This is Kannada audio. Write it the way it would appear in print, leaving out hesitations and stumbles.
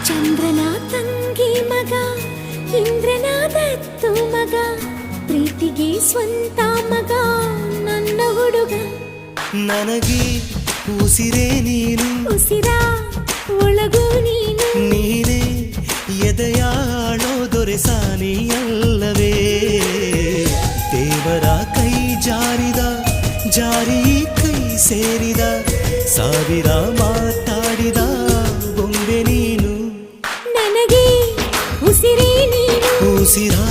ಚಂದ್ರನ ತಂಗಿ ಮಗ ಇಂದ್ರನ ದತ್ತು ಮಗ ಪ್ರೀತಿಗೆ ಸ್ವಂತ ಮಗ ನನ್ನ ಹುಡುಗ ನನಗೆ ಉಸಿರೇ ನೀನು ಉಸಿರ ಒಳಗೂ ನೀನು ನೀನೇ ಎದೆಯಾಳೋ ದೊರೆಸಾನಿಯಲ್ಲವೇ ದೇವರ ಕೈ ಜಾರಿದ ಜಾರಿ ಕೈ ಸೇರಿದ ಸಾವಿರ ಮಾತಾಡಿದ ಬೊಂಬೆ ನೀನು ನನಗೆ ಉಸಿರೇ ನೀನು ಉಸಿರಾ